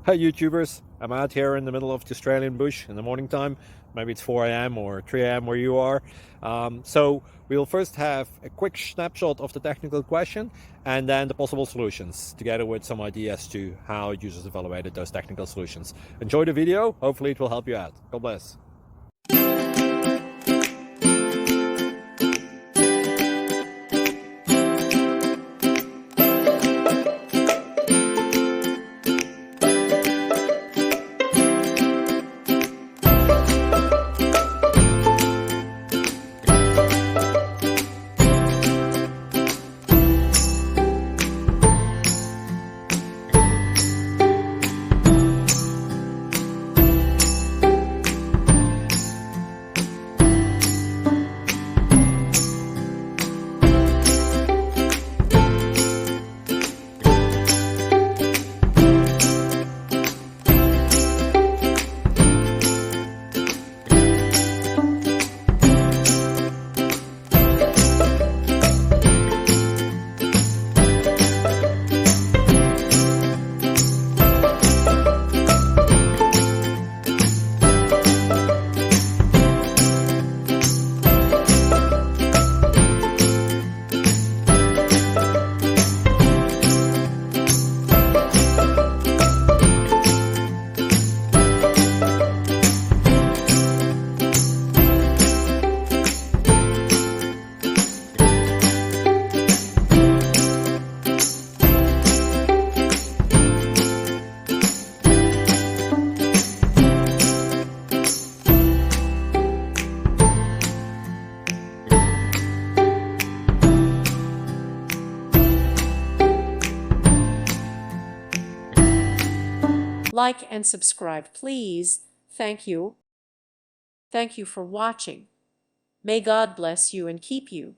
Hi YouTubers, I'm out here in the middle of the Australian bush in the morning time. Maybe it's 4 a.m. or 3 a.m. where you are. So we'll first have a quick snapshot of the technical question and then the possible solutions, together with some ideas to how users evaluated those technical solutions. Enjoy the video, hopefully it will help you out. God bless. Like and subscribe, please. Thank you. Thank you for watching. May God bless you and keep you.